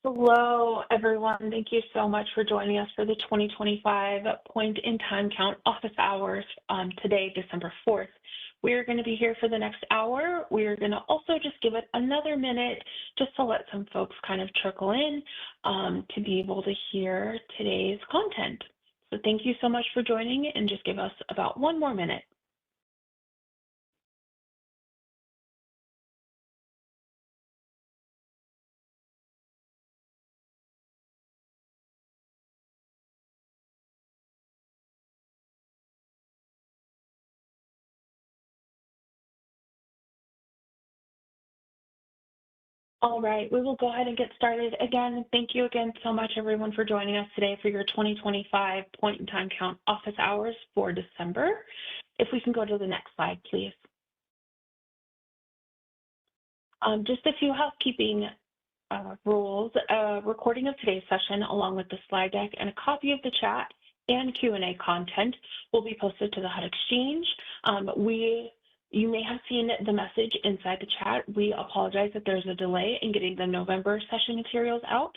Hello, everyone. Thank you so much for joining us for the 2025 Point in Time Count office hours today, December 4th. We are going to be here for the next hour. We are going to also just give it another minute just to let some folks kind of trickle in to be able to hear today's content. So thank you so much for joining and just give us about one more minute. All right, we will go ahead and get started. Again, thank you again so much, everyone, for joining us today for your 2025 Point in Time Count office hours for December. If we can go to the next slide, please. Just a few housekeeping rules. A recording of today's session, along with the slide deck and a copy of the chat and Q&A content, will be posted to the HUD Exchange. You may have seen the message inside the chat. We apologize that there's a delay in getting the November session materials out,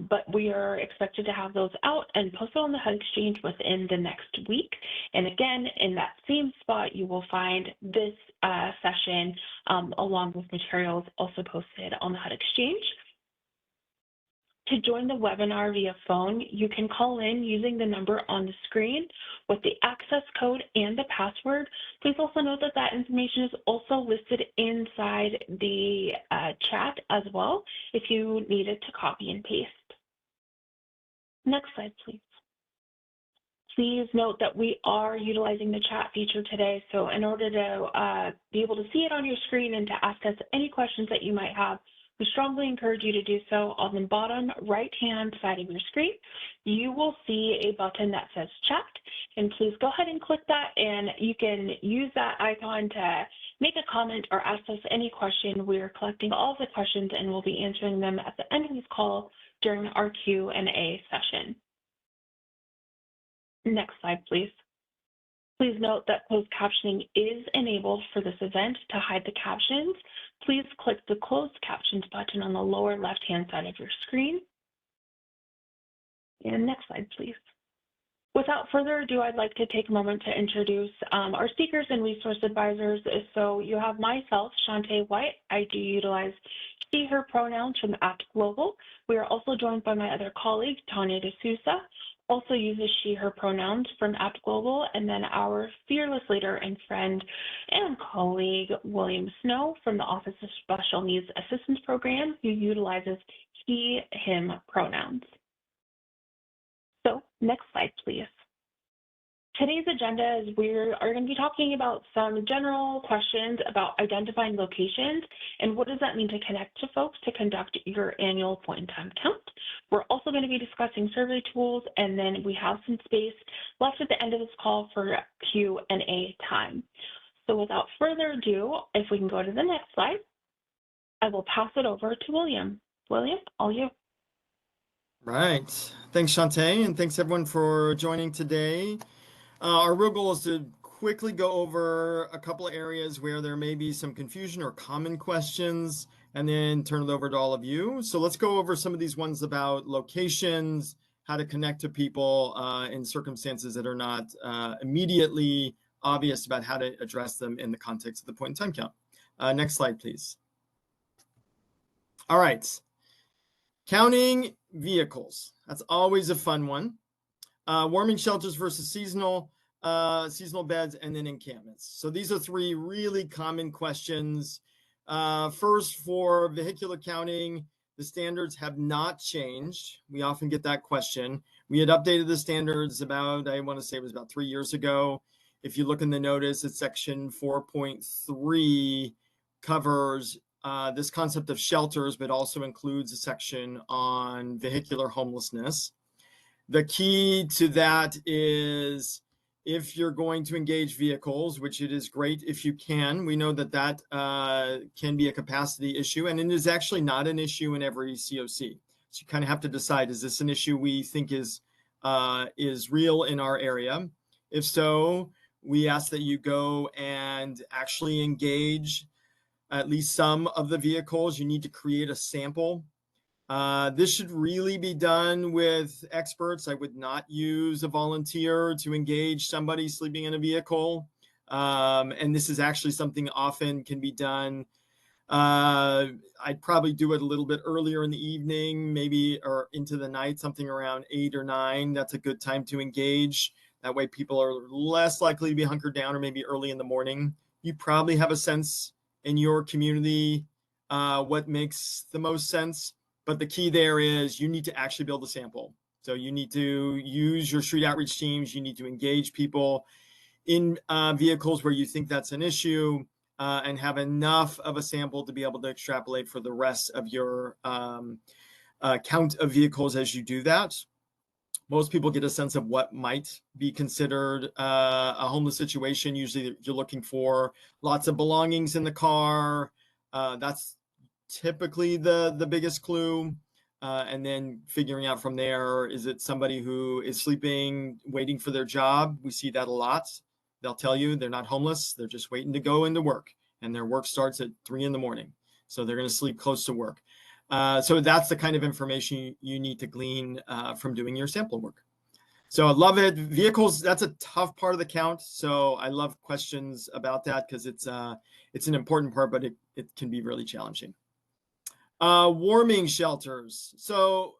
but we are expected to have those out and posted on the HUD Exchange within the next week. And again, in that same spot, you will find this session along with materials also posted on the HUD Exchange. To join the webinar via phone, you can call in using the number on the screen with the access code and the password. Please also note that that information is also listed inside the chat as well if you needed to copy and paste. Next slide, please. Please note that we are utilizing the chat feature today. So in order to be able to see it on your screen and to ask us any questions that you might have, we strongly encourage you to do so. On the bottom right-hand side of your screen, you will see a button that says chat, and please go ahead and click that, and you can use that icon to make a comment or ask us any question. We are collecting all of the questions, and we'll be answering them at the end of this call during our Q&A session. Next slide, please. Please note that closed captioning is enabled for this event. To hide the captions, please click the closed captions button on the lower left-hand side of your screen. And next slide, please. Without further ado, I'd like to take a moment to introduce our speakers and resource advisors. So you have myself, Shantae White. I do utilize she, her pronouns from ACT Global. We are also joined by my other colleague, Tanya D'Souza, also uses she, her pronouns from ACT Global, and then our fearless leader and friend and colleague, William Snow from the Office of Special Needs Assistance Program, who utilizes he, him pronouns. So next slide, please. Today's agenda is we are going to be talking about some general questions about identifying locations and what does that mean to connect to folks to conduct your annual point in time count. We're also going to be discussing survey tools, and then we have some space left at the end of this call for Q&A time. So without further ado, if we can go to the next slide, I will pass it over to William. William, all you. Right. Thanks, Shantae, and thanks everyone for joining today. Our real goal is to quickly go over a couple of areas where there may be some confusion or common questions, and then turn it over to all of you. So let's go over some of these ones about locations, how to connect to people in circumstances that are not immediately obvious about how to address them in the context of the point in time count. Next slide, please. All right. Counting vehicles. That's always a fun one. Warming shelters versus seasonal beds, and then encampments. So these are three really common questions. First, for vehicular counting, the standards have not changed. We often get that question. We had updated the standards about, I want to say it was about 3 years ago. If you look in the notice, it's section 4.3 covers this concept of shelters, but also includes a section on vehicular homelessness. The key to that is if you're going to engage vehicles, which it is great if you can. We know that that can be a capacity issue, and it is actually not an issue in every COC. So you kind of have to decide, is this an issue we think is real in our area? If so, we ask that you go and actually engage at least some of the vehicles. You need to create a sample This should really be done with experts. I would not use a volunteer to engage somebody sleeping in a vehicle. And this is actually something often can be done. I'd probably do it a little bit earlier in the evening, maybe, or into the night, something around 8 or 9. That's a good time to engage. That way people are less likely to be hunkered down, or maybe early in the morning. You probably have a sense in your community what makes the most sense. But the key there is you need to actually build a sample. So you need to use your street outreach teams. You need to engage people in vehicles where you think that's an issue, and have enough of a sample to be able to extrapolate for the rest of your count of vehicles as you do that. Most people get a sense of what might be considered a homeless situation. Usually you're looking for lots of belongings in the car. That's typically the biggest clue. And then figuring out from there, is it somebody who is sleeping, waiting for their job? We see that a lot. They'll tell you they're not homeless. They're just waiting to go into work, and their work starts at 3 a.m. So they're going to sleep close to work. So that's the kind of information you need to glean from doing your sample work. So I love it. Vehicles, that's a tough part of the count. So I love questions about that because it's an important part, but it can be really challenging. Warming shelters. So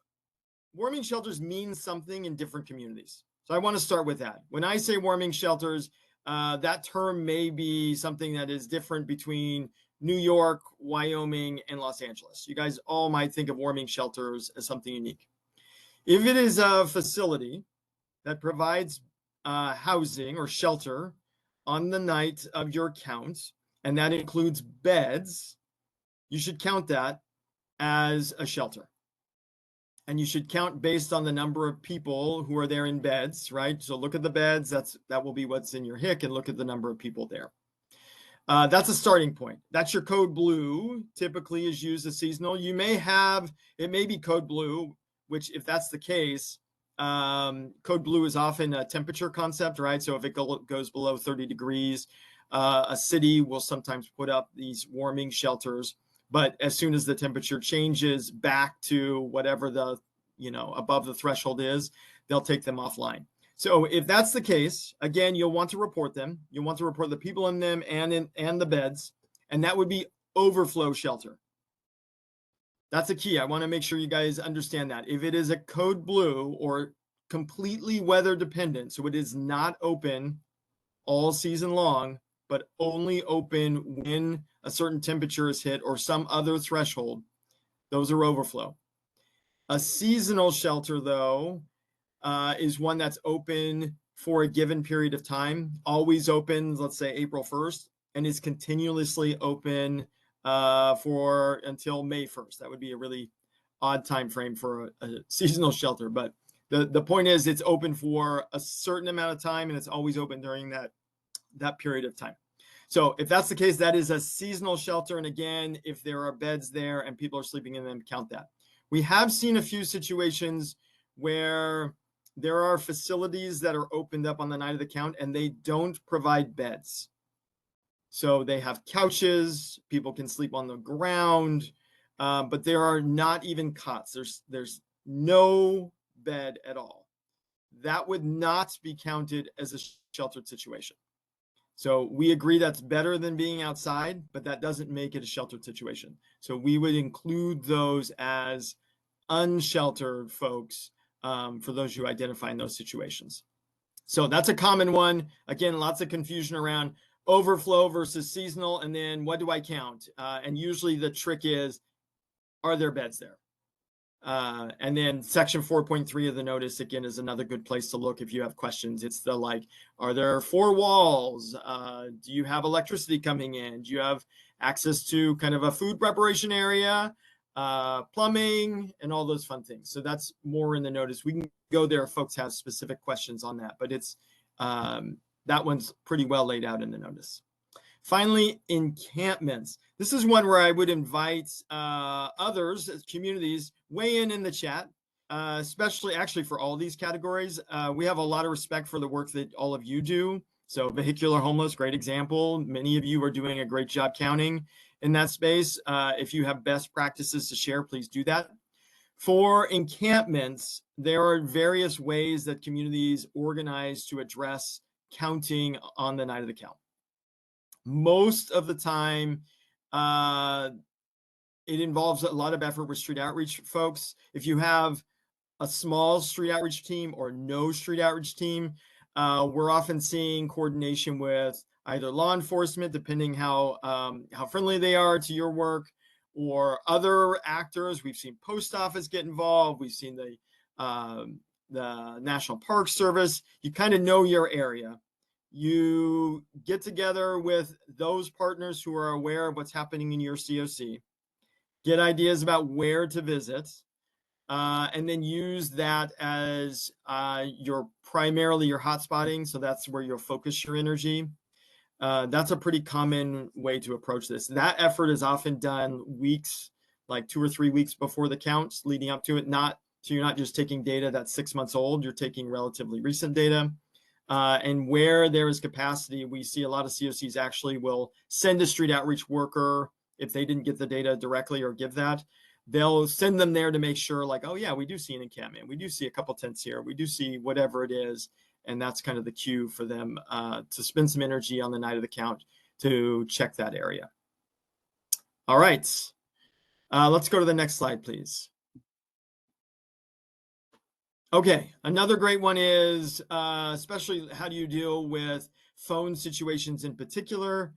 warming shelters mean something in different communities. So I want to start with that. When I say warming shelters, that term may be something that is different between New York, Wyoming, and Los Angeles. You guys all might think of warming shelters as something unique. If it is a facility that provides housing or shelter on the night of your count, and that includes beds, you should count that as a shelter. And you should count based on the number of people who are there in beds, right? So look at the beds, that will be what's in your HIC, and look at the number of people there. That's a starting point. That's your code blue, typically is used as seasonal. You may have, it may be code blue, which if that's the case, code blue is often a temperature concept, right? So if it goes below 30 degrees, a city will sometimes put up these warming shelters. But as soon as the temperature changes back to whatever the, above the threshold is, they'll take them offline. So if that's the case, again, you'll want to report them. You'll want to report the people in them and the beds, and that would be overflow shelter. That's a key. I want to make sure you guys understand that. If it is a code blue or completely weather dependent, so it is not open all season long, but only open when a certain temperature is hit or some other threshold, those are overflow. A seasonal shelter, though, is one that's open for a given period of time, always open, let's say April 1st, and is continuously open for until May 1st. That would be a really odd time frame for a seasonal shelter. But the point is it's open for a certain amount of time, and it's always open during that period of time. So if that's the case, that is a seasonal shelter. And again, if there are beds there and people are sleeping in them, count that. We have seen a few situations where there are facilities that are opened up on the night of the count and they don't provide beds. So they have couches, people can sleep on the ground, but there are not even cots. There's no bed at all. That would not be counted as a sheltered situation. So we agree that's better than being outside, but that doesn't make it a sheltered situation. So we would include those as unsheltered folks for those who identify in those situations. So that's a common one. Again, lots of confusion around overflow versus seasonal. And then what do I count? And usually the trick is, are there beds there? And then section 4.3 of the notice, again, is another good place to look if you have questions. It's the like, are there 4 walls? Do you have electricity coming in? Do you have access to kind of a food preparation area, plumbing, and all those fun things? So that's more in the notice. We can go there if folks have specific questions on that, but it's that one's pretty well laid out in the notice. Finally, encampments. This is one where I would invite others, communities, weigh in the chat, especially actually for all these categories. We have a lot of respect for the work that all of you do. So vehicular homeless, great example. Many of you are doing a great job counting in that space. If you have best practices to share, please do that. For encampments, there are various ways that communities organize to address counting on the night of the count. Most of the time, it involves a lot of effort with street outreach folks. If you have a small street outreach team or no street outreach team, we're often seeing coordination with either law enforcement, depending how friendly they are to your work, or other actors. We've seen post office get involved. We've seen the National Park Service. You kind of know your area. You get together with those partners who are aware of what's happening in your COC, get ideas about where to visit, and then use that as primarily your hotspotting. So that's where you'll focus your energy. That's a pretty common way to approach this. That effort is often done weeks, like 2 or 3 weeks before the counts, leading up to it. So you're not just taking data that's 6 months old, you're taking relatively recent data. And where there is capacity, we see a lot of COCs actually will send a street outreach worker if they didn't get the data directly or give that. They'll send them there to make sure, like, oh yeah, we do see an encampment, we do see a couple tents here, we do see whatever it is. And that's kind of the cue for them to spend some energy on the night of the count to check that area. All right, let's go to the next slide, please. Okay, another great one is especially how do you deal with phone situations in particular.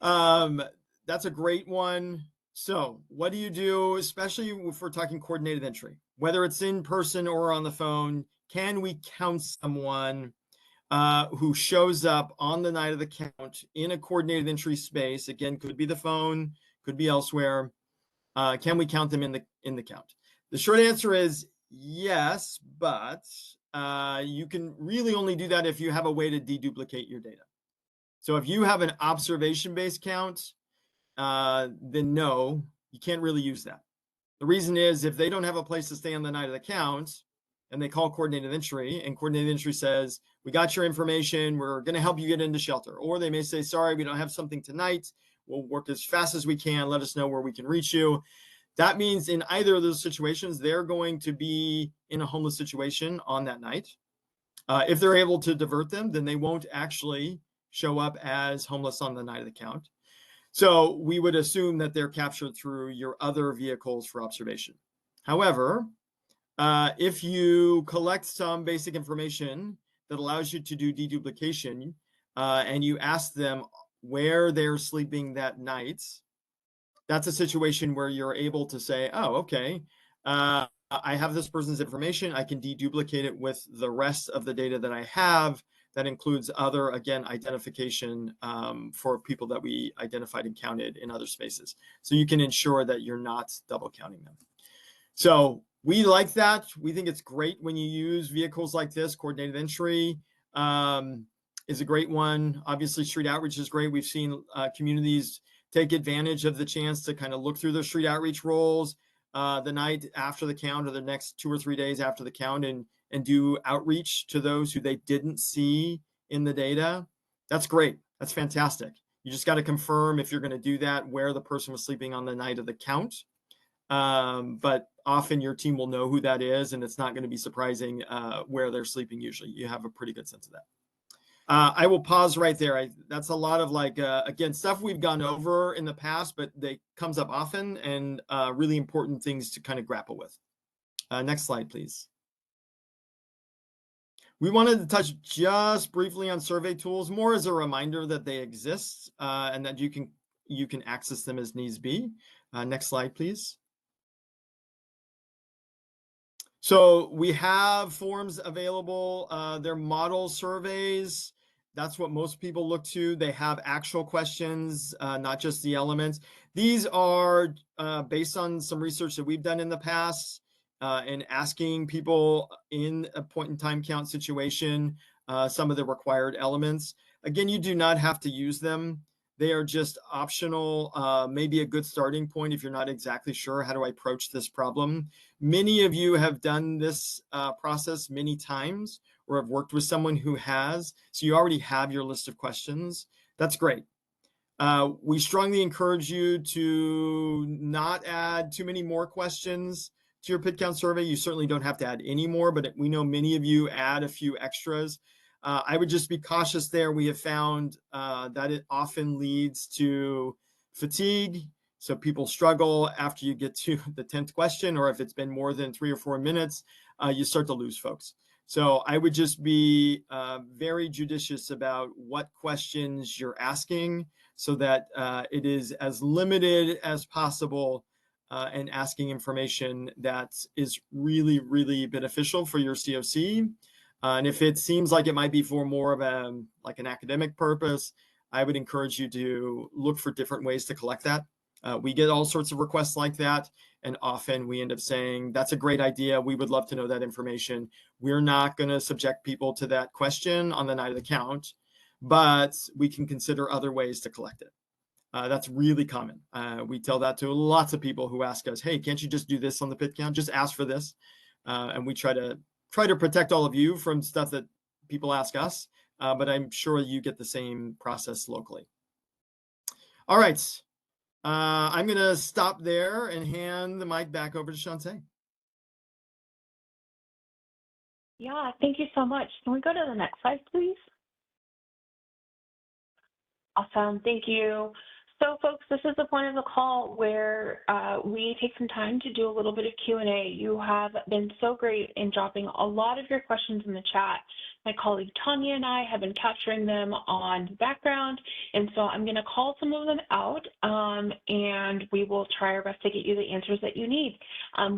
That's a great one. So what do you do, especially if we're talking coordinated entry, whether it's in person or on the phone? Can we count someone who shows up on the night of the count in a coordinated entry space? Again, could be the phone, could be elsewhere. Can we count them in the count? The short answer is yes, but you can really only do that if you have a way to deduplicate your data. So if you have an observation-based count, then no, you can't really use that. The reason is if they don't have a place to stay on the night of the count and they call coordinated entry and coordinated entry says, we got your information, we're going to help you get into shelter. Or they may say, sorry, we don't have something tonight. We'll work as fast as we can. Let us know where we can reach you. That means in either of those situations, they're going to be in a homeless situation on that night. If they're able to divert them, then they won't actually show up as homeless on the night of the count. So we would assume that they're captured through your other vehicles for observation. However, if you collect some basic information that allows you to do deduplication, and you ask them where they're sleeping that night, that's a situation where you're able to say, oh, okay, I have this person's information. I can deduplicate it with the rest of the data that I have. That includes other, again, identification for people that we identified and counted in other spaces. So you can ensure that you're not double counting them. So we like that. We think it's great when you use vehicles like this. Coordinated entry is a great one. Obviously, street outreach is great. We've seen communities take advantage of the chance to kind of look through their street outreach roles the night after the count or the next 2 or 3 days after the count and do outreach to those who they didn't see in the data. That's great. That's fantastic. You just got to confirm if you're going to do that, where the person was sleeping on the night of the count. But often your team will know who that is, and it's not going to be surprising where they're sleeping usually. You have a pretty good sense of that. I will pause right there. That's a lot of again, stuff we've gone over in the past, but they comes up often and really important things to kind of grapple with. Next slide, please. We wanted to touch just briefly on survey tools, more as a reminder that they exist and that you can access them as needs be. Next slide, please. So we have forms available. They're model surveys. That's what most people look to. They have actual questions, not just the elements. These are based on some research that we've done in the past and asking people in a point in time count situation some of the required elements. Again, you do not have to use them. They are just optional, maybe a good starting point if you're not exactly sure how do I approach this problem. Many of you have done this process many times or have worked with someone who has, so you already have your list of questions. That's great. We strongly encourage you to not add too many more questions to your pit count survey. You certainly don't have to add any more, but we know many of you add a few extras. I would just be cautious there. We have found that it often leads to fatigue. So people struggle after you get to the 10th question, or if it's been more than 3 or 4 minutes, you start to lose folks. So I would just be very judicious about what questions you're asking so that it is as limited as possible and asking information that is really, really beneficial for your COC. And if it seems like it might be for more of an academic purpose, I would encourage you to look for different ways to collect that. We get all sorts of requests like that, and often we end up saying, that's a great idea. We would love to know that information. We're not going to subject people to that question on the night of the count, but we can consider other ways to collect it. That's really common. We tell that to lots of people who ask us, hey, can't you just do this on the pit count? Just ask for this. And we try to protect all of you from stuff that people ask us, but I'm sure you get the same process locally. All right. I'm going to stop there and hand the mic back over to Shantae. Yeah, thank you so much. Can we go to the next slide, please? Awesome, thank you. So folks, this is the point of the call where we take some time to do a little bit of Q&A. You have been so great in dropping a lot of your questions in the chat. My colleague Tanya and I have been capturing them on the background, and so I'm going to call some of them out, and we will try our best to get you the answers that you need.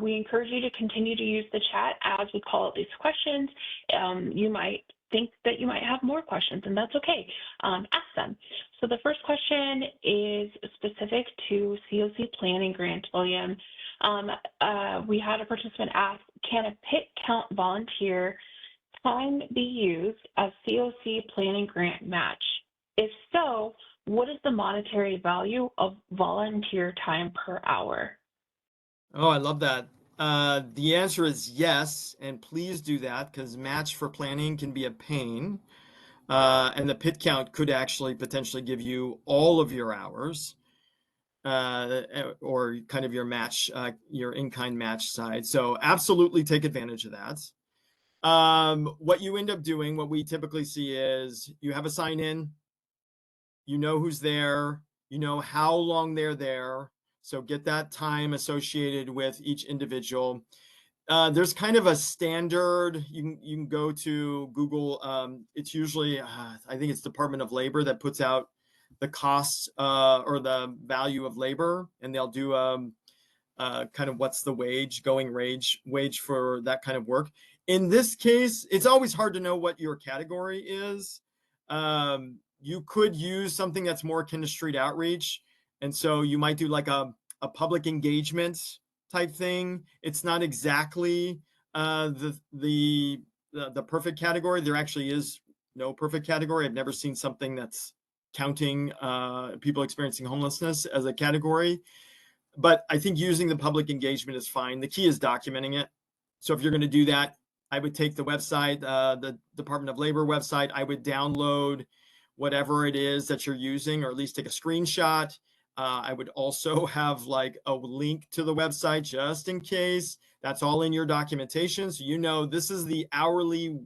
We encourage you to continue to use the chat as we call out these questions. You might think that you might have more questions, and that's okay. Ask them. So the first question is specific to COC planning grant, William. We had a participant ask, can a pit count volunteer time be used as COC planning grant match? If so, what is the monetary value of volunteer time per hour? Oh, I love that. The answer is yes, and please do that because match for planning can be a pain. And the pit count could actually potentially give you all of your hours or kind of your match, your in-kind match side. So absolutely take advantage of that. What you end up doing, what we typically see is you have a sign in, you know who's there, you know how long they're there. So get that time associated with each individual. There's kind of a standard, you can go to Google. It's usually, I think it's Department of Labor that puts out the costs or the value of labor, and they'll do kind of what's the going wage for that kind of work. In this case, it's always hard to know what your category is. You could use something that's more akin to street outreach. And so you might do like a public engagement type thing. It's not exactly the perfect category. There actually is no perfect category. I've never seen something that's counting people experiencing homelessness as a category. But I think using the public engagement is fine. The key is documenting it. So if you're going to do that, I would take the website, the Department of Labor website. I would download whatever it is that you're using, or at least take a screenshot. I would also have like a link to the website just in case. That's all in your documentation. So you know this is the hourly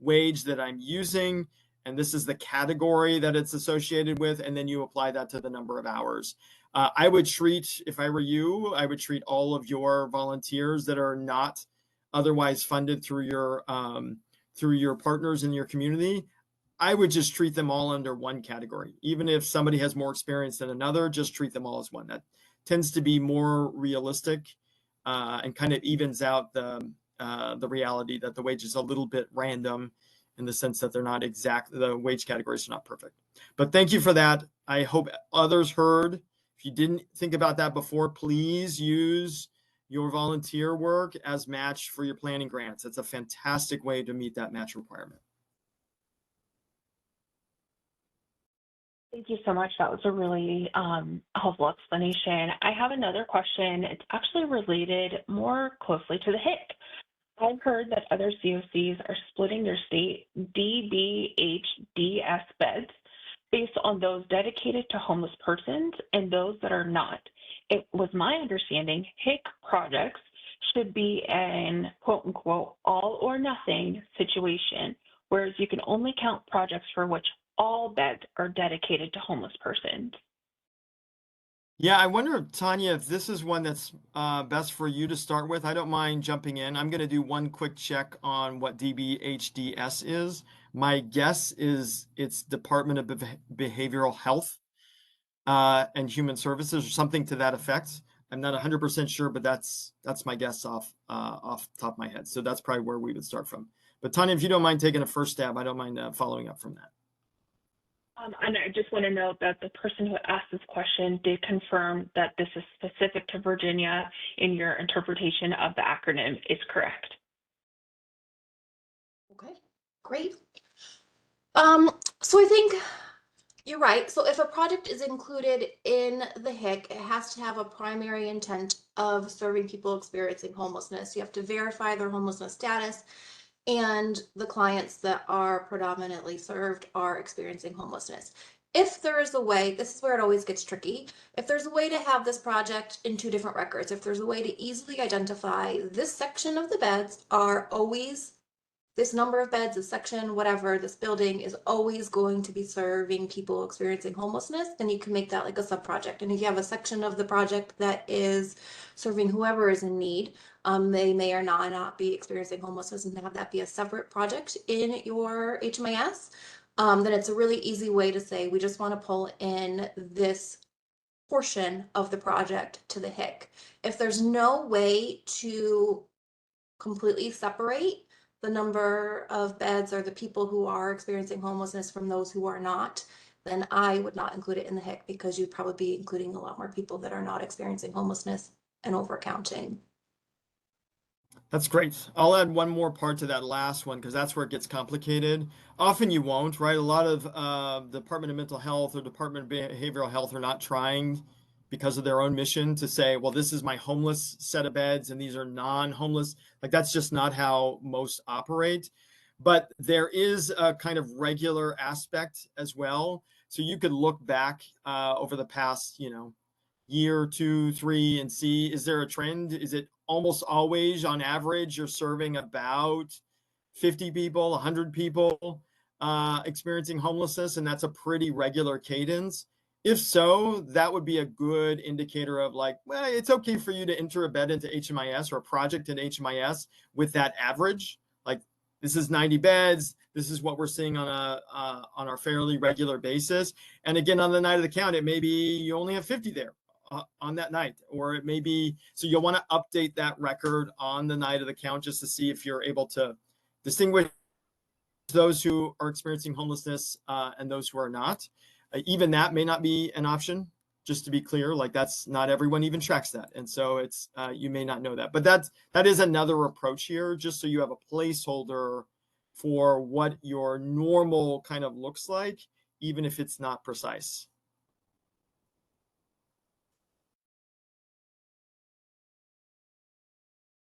wage that I'm using, and this is the category that it's associated with, and then you apply that to the number of hours. I would treat, if I were you, I would treat all of your volunteers that are not otherwise funded through your partners in your community. I would just treat them all under one category. Even if somebody has more experience than another, just treat them all as one. That tends to be more realistic and kind of evens out the reality that the wage is a little bit random in the sense that they're not exact. The wage categories are not perfect. But thank you for that. I hope others heard. If you didn't think about that before, please use your volunteer work as match for your planning grants. It's a fantastic way to meet that match requirement. Thank you so much. That was a really helpful explanation. I have another question. It's actually related more closely to the HIC. I've heard that other COCs are splitting their state DBHDS beds based on those dedicated to homeless persons and those that are not. It was my understanding HIC projects should be an quote unquote all or nothing situation, whereas you can only count projects for which all beds are dedicated to homeless persons. Yeah, I wonder, Tanya, if this is one that's best for you to start with. I don't mind jumping in. I'm going to do one quick check on what DBHDS is. My guess is it's Department of Behavioral Health and Human Services, or something to that effect. I'm not 100% sure, but that's my guess off the top of my head. So that's probably where we would start from. But Tanya, if you don't mind taking a first stab, I don't mind following up from that. And I just want to note that the person who asked this question did confirm that this is specific to Virginia, and your interpretation of the acronym is correct. Okay, great. So I think you're right. So if a project is included in the HIC, it has to have a primary intent of serving people experiencing homelessness. You have to verify their homelessness status, and the clients that are predominantly served are experiencing homelessness. If there is a way, this is where it always gets tricky, if there's a way to have this project in 2 different records, if there's a way to easily identify this section of the beds are always, this number of beds, this section, whatever, this building is always going to be serving people experiencing homelessness, then you can make that like a sub-project. And if you have a section of the project that is serving whoever is in need, they may or not be experiencing homelessness, and have that be a separate project in your HMIS, then it's a really easy way to say, we just want to pull in this portion of the project to the HIC. If there's no way to completely separate the number of beds or the people who are experiencing homelessness from those who are not, then I would not include it in the HIC, because you'd probably be including a lot more people that are not experiencing homelessness and overcounting. That's great. I'll add one more part to that last one, because that's where it gets complicated. Often you won't, right? A lot of Department of Mental Health or Department of Behavioral Health are not trying, because of their own mission, to say, well, this is my homeless set of beds and these are non-homeless. Like, that's just not how most operate. But there is a kind of regular aspect as well. So you could look back over the past, year, 2, 3, and see, is there a trend? Is it almost always, on average, you're serving about 50 people, 100 people experiencing homelessness, and that's a pretty regular cadence? If so, that would be a good indicator of, like, well, it's okay for you to enter a bed into HMIS or a project in HMIS with that average. Like, this is 90 beds. This is what we're seeing on our fairly regular basis. And again, on the night of the count, it may be you only have 50 there on that night, or it may be, so you'll want to update that record on the night of the count, just to see if you're able to distinguish those who are experiencing homelessness and those who are not. Even that may not be an option, just to be clear. Like, that's not everyone even tracks that, and so it's you may not know that, but that is another approach here, just so you have a placeholder for what your normal kind of looks like, even if it's not precise.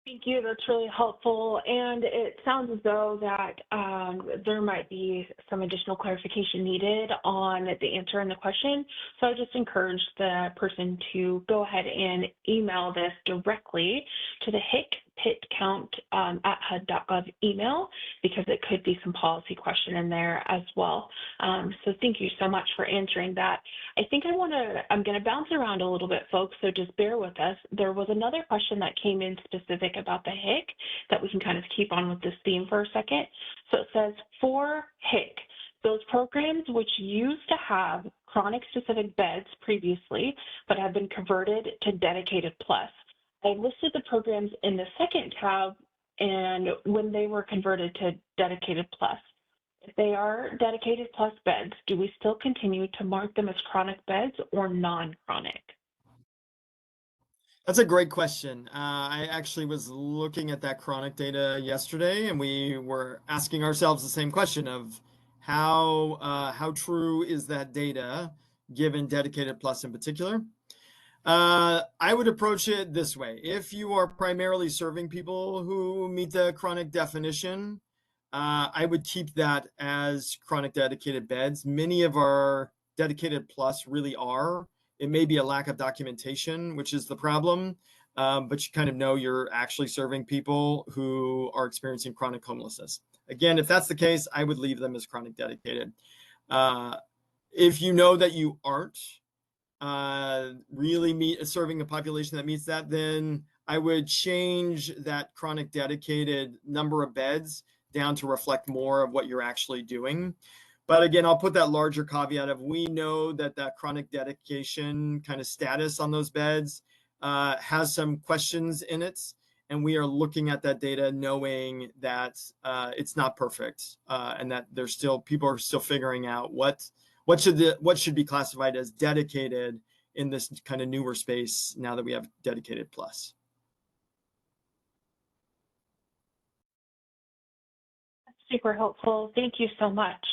Thank you. That's really helpful. And it sounds as though that there might be some additional clarification needed on the answer in the question. So I just encourage the person to go ahead and email this directly to the HIC PIT count at HUD.gov email, because it could be some policy question in there as well. So thank you so much for answering that. I think I'm going to bounce around a little bit, folks, so just bear with us. There was another question that came in specific about the HIC that we can kind of keep on with this theme for a second. So it says, for HIC, those programs which used to have chronic specific beds previously, but have been converted to Dedicated Plus. I listed the programs in the second tab and when they were converted to Dedicated Plus. If they are Dedicated Plus beds, do we still continue to mark them as chronic beds or non-chronic? That's a great question. I actually was looking at that chronic data yesterday, and we were asking ourselves the same question of how true is that data, given Dedicated Plus in particular. I would approach it this way. If you are primarily serving people who meet the chronic definition, I would keep that as chronic dedicated beds. Many of our Dedicated Plus really are. It may be a lack of documentation, which is the problem. but you kind of know you're actually serving people who are experiencing chronic homelessness. Again, if that's the case, I would leave them as chronic dedicated. If you know that you aren't really serving a population that meets that, then I would change that chronic dedicated number of beds down to reflect more of what you're actually doing. But again, I'll put that larger caveat of we know that that chronic dedication kind of status on those beds has some questions in it. And we are looking at that data knowing that it's not perfect and that there's still, people are still figuring out what should be classified as dedicated in this kind of newer space now that we have dedicated plus. Super helpful. Thank you so much.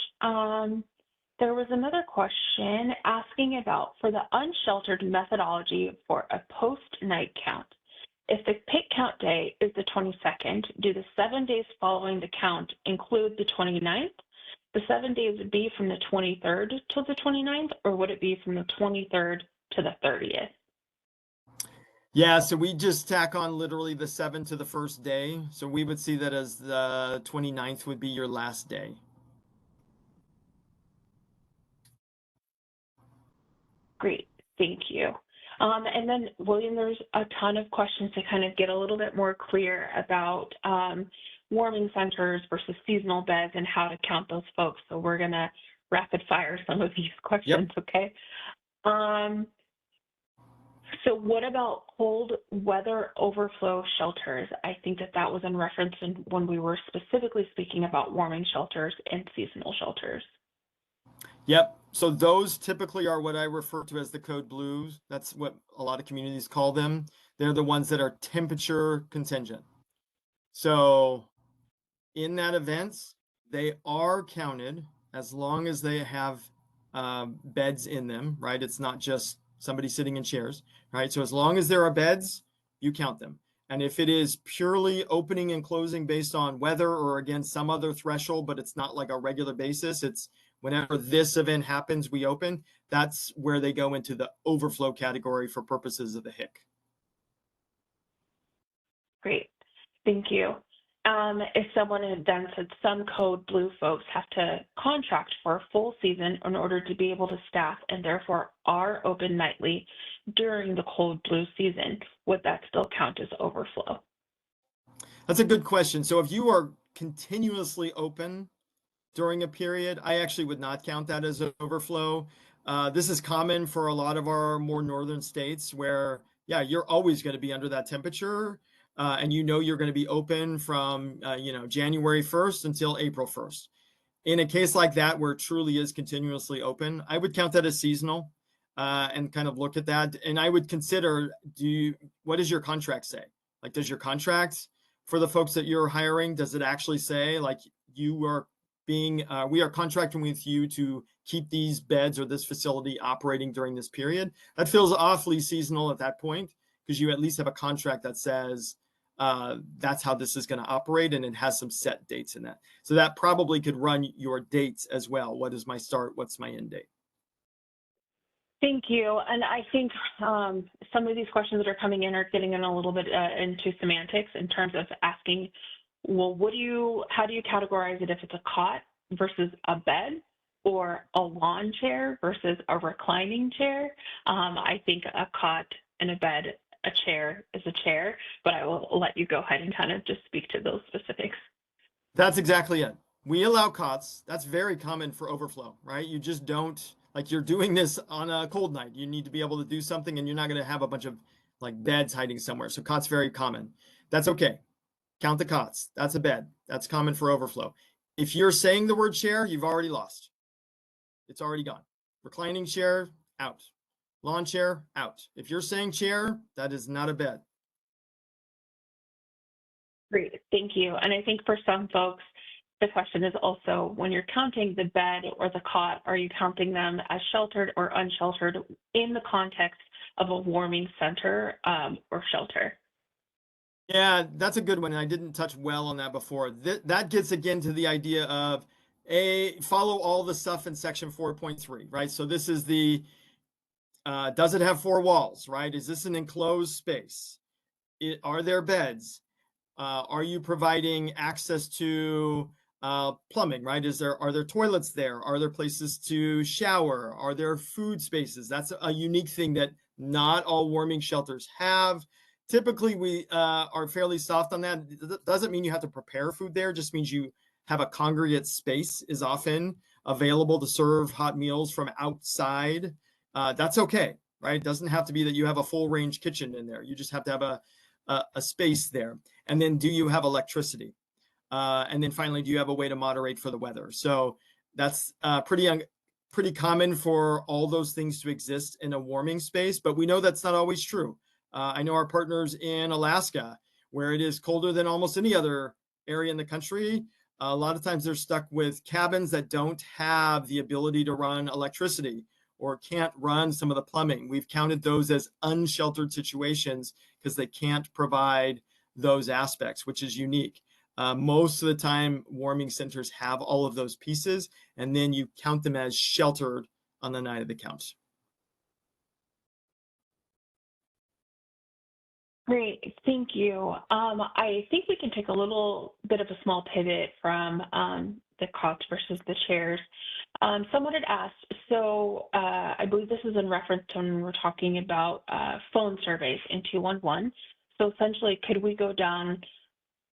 There was another question asking about for the unsheltered methodology for a post-night count. If the pick count day is the 22nd, do the 7 days following the count include the 29th? The 7 days would be from the 23rd to the 29th, or would it be from the 23rd to the 30th? Yeah, so we just tack on literally the 7 to the first day. So we would see that as the 29th would be your last day. Great, thank you. And then, William, there's a ton of questions to kind of get a little bit more clear about warming centers versus seasonal beds and how to count those folks. So we're going to rapid fire some of these questions, yep. Okay? So what about cold weather overflow shelters? I think that was in reference when we were specifically speaking about warming shelters and seasonal shelters. Yep. So those typically are what I refer to as the code blues. That's what a lot of communities call them. They're the ones that are temperature contingent. So in that event, they are counted as long as they have beds in them, right? It's not just somebody sitting in chairs, right? So as long as there are beds, you count them. And if it is purely opening and closing based on weather or again, some other threshold, but it's not like a regular basis, it's whenever this event happens, we open, that's where they go into the overflow category for purposes of the HIC. Great, thank you. If someone had then said some code blue folks have to contract for a full season in order to be able to staff and therefore are open nightly during the cold blue season, would that still count as overflow? That's a good question. So if you are continuously open during a period, I actually would not count that as an overflow. This is common for a lot of our more northern states where, yeah, you're always going to be under that temperature. And you know you're going to be open from January 1st until April 1st. In a case like that where it truly is continuously open, I would count that as seasonal and kind of look at that. And I would consider, what does your contract say? Like, does your contract for the folks that you're hiring, does it actually say like we are contracting with you to keep these beds or this facility operating during this period? That feels awfully seasonal at that point because you at least have a contract that says, that's how this is going to operate, and it has some set dates in that. So that probably could run your dates as well. What is my start? What's my end date? Thank you. And I think some of these questions that are coming in are getting in a little bit into semantics in terms of asking, well, how do you categorize it if it's a cot versus a bed, or a lawn chair versus a reclining chair? I think a cot and a bed, a chair is a chair, but I will let you go ahead and kind of just speak to those specifics. That's exactly it. We allow cots. That's very common for overflow, right? You just don't, like, you're doing this on a cold night. You need to be able to do something and you're not going to have a bunch of like beds hiding somewhere. So cots very common. That's okay. Count the cots. That's a bed. That's common for overflow. If you're saying the word chair, you've already lost. It's already gone. Reclining chair, out. Lawn chair, out. If you're saying chair, that is not a bed. Great, thank you. And I think for some folks, the question is also, when you're counting the bed or the cot, are you counting them as sheltered or unsheltered in the context of a warming center or shelter? Yeah, that's a good one. I didn't touch well on that before. That gets again to the idea of follow all the stuff in section 4.3, right? So this is the, does it have 4 walls, right? Is this an enclosed space? are there beds? Are you providing access to plumbing, right? Are there toilets there? Are there places to shower? Are there food spaces? That's a unique thing that not all warming shelters have. Typically, we are fairly soft on that. It doesn't mean you have to prepare food there, just means you have a congregate space is often available to serve hot meals from outside. That's okay, right? It doesn't have to be that you have a full range kitchen in there. You just have to have a space there. And then do you have electricity? And then finally, do you have a way to moderate for the weather? So that's pretty common for all those things to exist in a warming space, but we know that's not always true. I know our partners in Alaska, where it is colder than almost any other area in the country. A lot of times they're stuck with cabins that don't have the ability to run electricity or can't run some of the plumbing. We've counted those as unsheltered situations because they can't provide those aspects, which is unique. Most of the time, warming centers have all of those pieces, and then you count them as sheltered on the night of the count. Great, thank you. I think we can take a little bit of a small pivot from the cots versus the chairs. Someone had asked, so I believe this is in reference to when we're talking about phone surveys in 211. So essentially, could we go down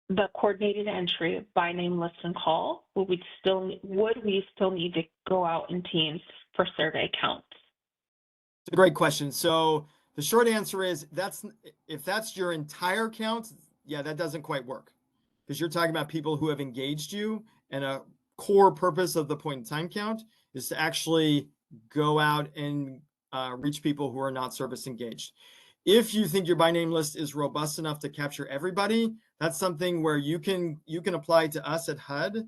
the coordinated entry by name, list, and call? Would we still need to go out in teams for survey counts? It's a great question. So the short answer is if that's your entire count, yeah, that doesn't quite work because you're talking about people who have engaged you, and a core purpose of the point in time count is to actually go out and reach people who are not service engaged. If you think your by name list is robust enough to capture everybody, that's something where you can apply to us at HUD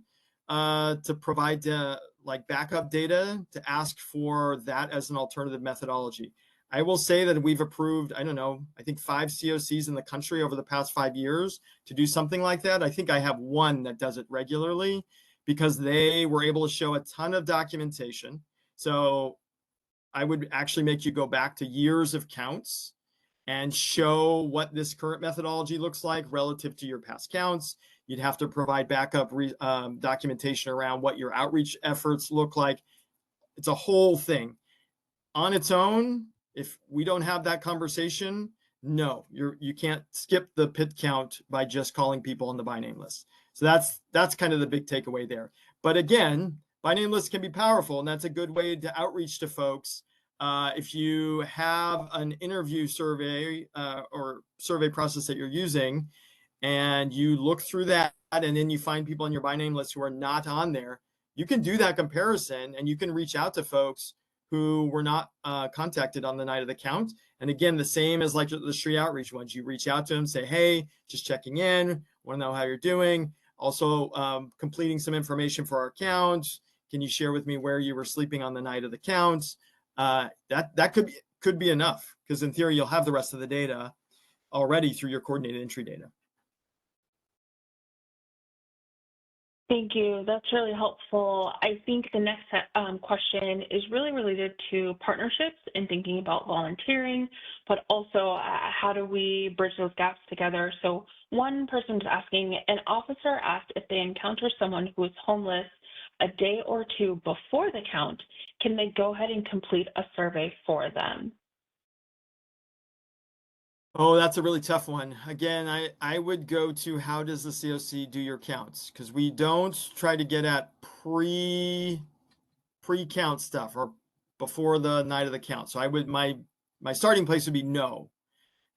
to provide like backup data to ask for that as an alternative methodology. I will say that we've approved, I don't know, I think 5 COCs in the country over the past 5 years to do something like that. I think I have one that does it regularly because they were able to show a ton of documentation. So I would actually make you go back to years of counts and show what this current methodology looks like relative to your past counts. You'd have to provide backup documentation around what your outreach efforts look like. It's a whole thing. On its own, if we don't have that conversation, no, you can't skip the PIT count by just calling people on the by name list. So that's kind of the big takeaway there. But again, by name lists can be powerful, and that's a good way to outreach to folks. If you have an interview survey or survey process that you're using, and you look through that, and then you find people on your by name list who are not on there, you can do that comparison, and you can reach out to folks who were not contacted on the night of the count. And again, the same as like the street outreach ones. You reach out to them, say, hey, just checking in, want to know how you're doing. Also completing some information for our count. Can you share with me where you were sleeping on the night of the count? That could be enough, because in theory, you'll have the rest of the data already through your coordinated entry data. Thank you. That's really helpful. I think the next question is really related to partnerships and thinking about volunteering, but also how do we bridge those gaps together? So one person's asking, an officer asked if they encounter someone who is homeless a day or two before the count, can they go ahead and complete a survey for them? Oh, that's a really tough one. Again, I would go to how does the COC do your counts? Because we don't try to get at pre-count stuff or before the night of the count. So I would my starting place would be no.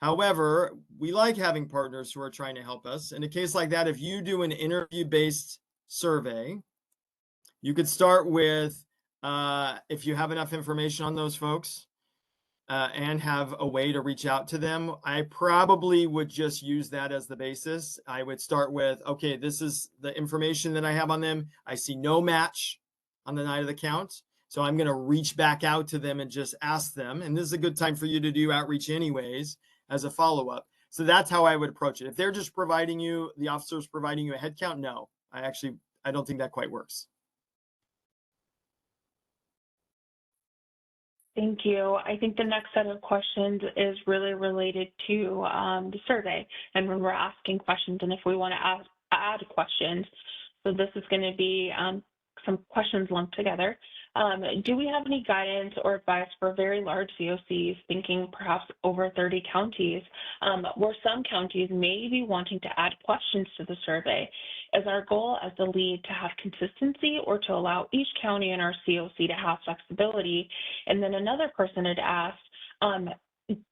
However, we like having partners who are trying to help us. In a case like that, if you do an interview-based survey, you could start with if you have enough information on those folks, and have a way to reach out to them, I probably would just use that as the basis. I would start with, okay, this is the information that I have on them. I see no match on the night of the count. So I'm going to reach back out to them and just ask them. And this is a good time for you to do outreach anyways, as a follow-up. So that's how I would approach it. If they're just providing you, the officer's providing you a head count, no, I don't think that quite works. Thank you. I think the next set of questions is really related to the survey and when we're asking questions and if we want to add questions. So this is going to be some questions lumped together. Do we have any guidance or advice for very large COCs, thinking perhaps over 30 counties, where some counties may be wanting to add questions to the survey? Is our goal as the lead to have consistency or to allow each county in our COC to have flexibility? And then another person had asked,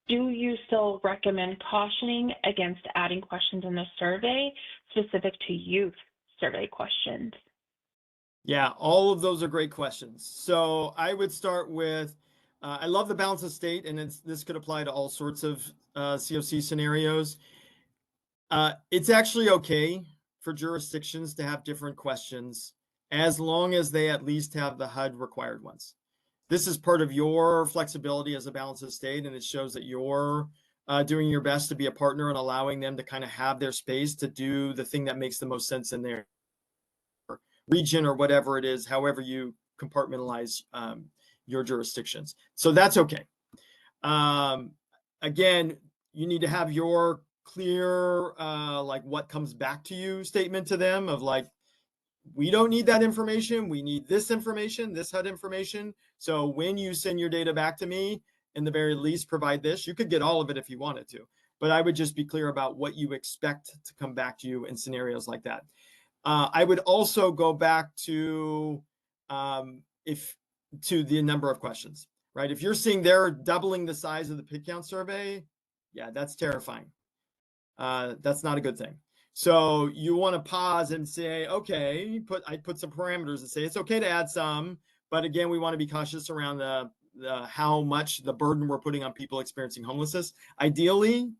do you still recommend cautioning against adding questions in the survey specific to youth survey questions? Yeah, all of those are great questions. So I would start with, I love the balance of state, and this could apply to all sorts of COC scenarios. It's actually okay for jurisdictions to have different questions as long as they at least have the HUD required ones. This is part of your flexibility as a balance of state, and it shows that you're doing your best to be a partner and allowing them to kind of have their space to do the thing that makes the most sense in their region or whatever it is, however you compartmentalize your jurisdictions. So that's okay. Again, you need to have your clear, like what comes back to you statement to them of like, we don't need that information. We need this information, this HUD information. So when you send your data back to me, in the very least, provide this. You could get all of it if you wanted to, but I would just be clear about what you expect to come back to you in scenarios like that. I would also go back to the number of questions, right? If you're seeing they're doubling the size of the pig count survey, yeah, that's terrifying. That's not a good thing. So you want to pause and say, okay, I put some parameters and say it's okay to add some, but again, we want to be cautious around the how much the burden we're putting on people experiencing homelessness. Ideally,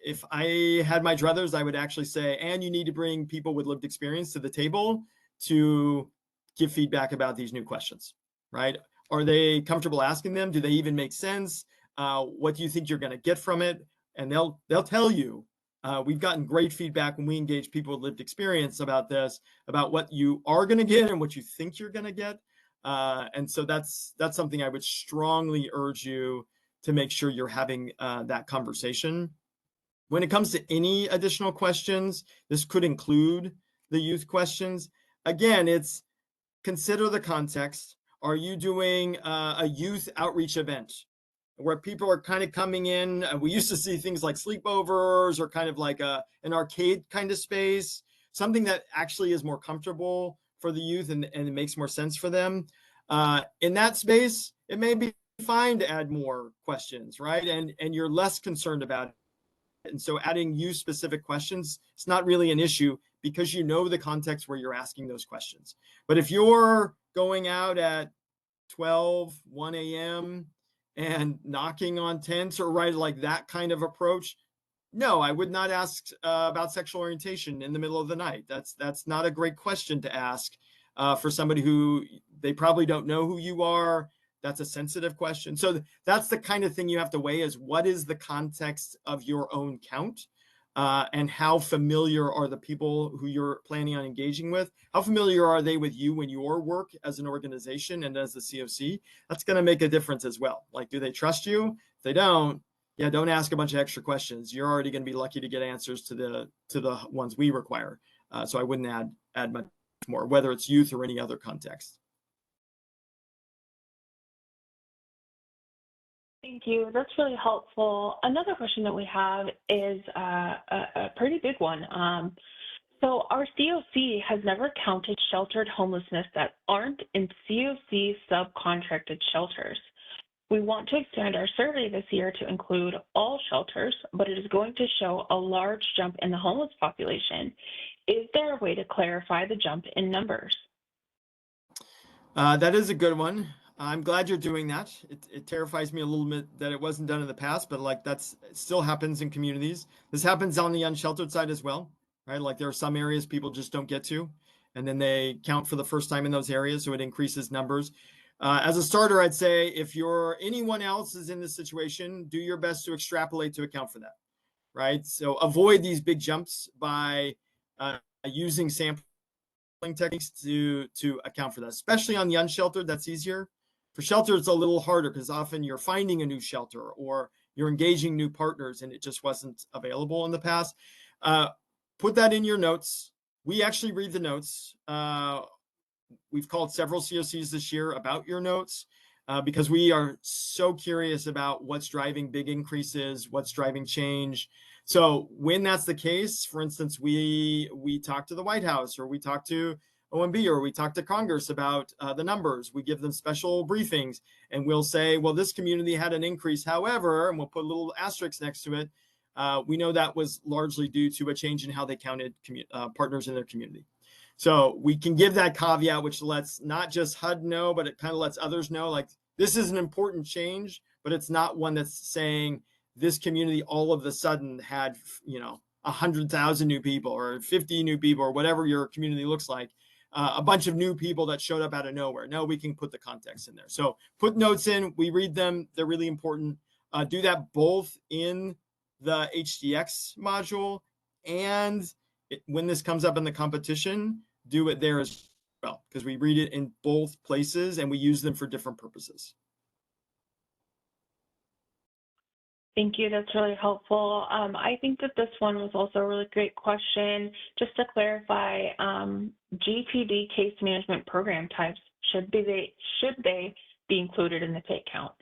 if I had my druthers, I would actually say, and you need to bring people with lived experience to the table to give feedback about these new questions, right? Are they comfortable asking them? Do they even make sense? What do you think you're going to get from it? And they'll tell you. We've gotten great feedback when we engage people with lived experience about this, about what you are going to get and what you think you're going to get. And so that's something I would strongly urge you to make sure you're having that conversation. When it comes to any additional questions, this could include the youth questions. Again, it's consider the context. Are you doing a youth outreach event where people are kind of coming in? We used to see things like sleepovers or kind of like an arcade kind of space, something that actually is more comfortable for the youth and it makes more sense for them. In that space, it may be fine to add more questions, right? And you're less concerned about it. And so adding youth specific questions, it's not really an issue because you know the context where you're asking those questions. But if you're going out at 12, 1 a.m. and knocking on tents or right, like that kind of approach, no, I would not ask about sexual orientation in the middle of the night. That's not a great question to ask for somebody who they probably don't know who you are. That's a sensitive question. So that's the kind of thing you have to weigh is what is the context of your own count and how familiar are the people who you're planning on engaging with? How familiar are they with you and your work as an organization and as the COC? That's going to make a difference as well. Like, do they trust you? If they don't, yeah, don't ask a bunch of extra questions. You're already going to be lucky to get answers to the ones we require. So I wouldn't add much more, whether it's youth or any other context. Thank you. That's really helpful. Another question that we have is a pretty big one. So our COC has never counted sheltered homelessness that aren't in COC subcontracted shelters. We want to expand our survey this year to include all shelters, but it is going to show a large jump in the homeless population. Is there a way to clarify the jump in numbers? That is a good one. I'm glad you're doing that. It terrifies me a little bit that it wasn't done in the past, but like it still happens in communities. This happens on the unsheltered side as well, right? Like there are some areas people just don't get to, and then they count for the first time in those areas, so it increases numbers. As a starter, I'd say if anyone else is in this situation, do your best to extrapolate to account for that, right? So avoid these big jumps by using sampling techniques to account for that, especially on the unsheltered. That's easier. For shelter, it's a little harder because often you're finding a new shelter or you're engaging new partners and it just wasn't available in the past. Put that in your notes. We actually read the notes. We've called several COCs this year about your notes because we are so curious about what's driving big increases, what's driving change. So when that's the case, for instance, we talk to the White House or we talk to OMB or we talk to Congress about the numbers. We give them special briefings and we'll say, well, this community had an increase. However, and we'll put a little asterisk next to it. We know that was largely due to a change in how they counted partners in their community. So we can give that caveat, which lets not just HUD know, but it kind of lets others know, like, this is an important change, but it's not one that's saying this community all of a sudden had, 100,000 new people or 50 new people or whatever your community looks like, a bunch of new people that showed up out of nowhere. No, we can put the context in there. So put notes in, we read them. They're really important. Do that both in the HDX module and when this comes up in the competition, do it there as well, because we read it in both places and we use them for different purposes. Thank you. That's really helpful. I think that this one was also a really great question. Just to clarify, GPD case management program types, should they be included in the PIT count?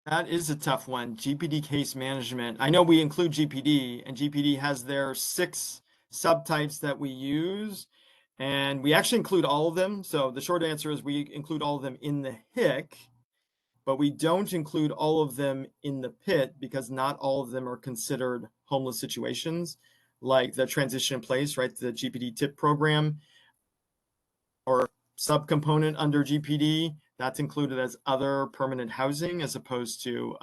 That is a tough one. GPD case management. I know we include GPD, and GPD has their 6 subtypes that we use, and we actually include all of them. So the short answer is we include all of them in the HIC, but we don't include all of them in the PIT because not all of them are considered homeless situations, like the transition in place, right? The GPD TIP program or subcomponent under GPD, that's included as other permanent housing as opposed to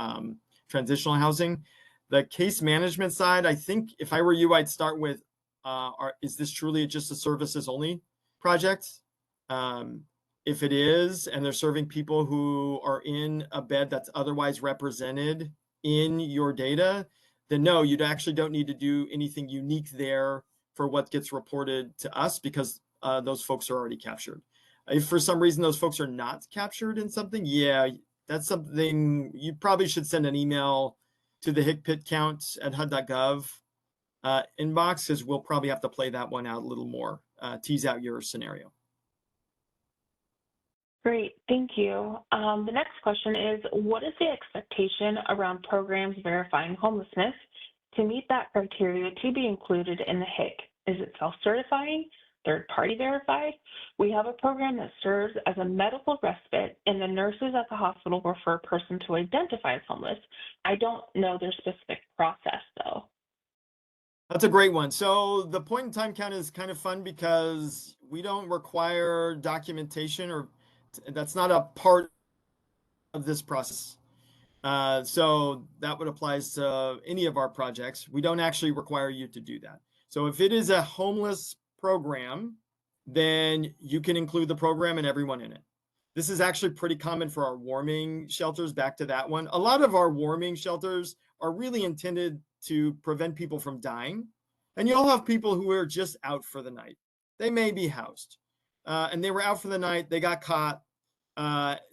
transitional housing. The case management side, I think if I were you, I'd start with, is this truly just a services only project? If it is, and they're serving people who are in a bed that's otherwise represented in your data, then no, you actually don't need to do anything unique there for what gets reported to us because those folks are already captured. If for some reason those folks are not captured in something, yeah, that's something you probably should send an email to the HIC PIT count at HUD.gov inbox, because we'll probably have to play that one out a little more, tease out your scenario. Great, thank you. The next question is, what is the expectation around programs verifying homelessness to meet that criteria to be included in the HIC? Is it self-certifying, third-party verified? We have a program that serves as a medical respite, and the nurses at the hospital refer a person to identify as homeless. I don't know their specific process, though. That's a great one. So the point in time count is kind of fun because we don't require documentation, or that's not a part of this process. So that would apply to any of our projects. We don't actually require you to do that. So if it is a homeless program, then you can include the program and everyone in it. This is actually pretty common for our warming shelters, back to that one. A lot of our warming shelters are really intended to prevent people from dying. And you'll have people who are just out for the night. They may be housed and they were out for the night. They got caught,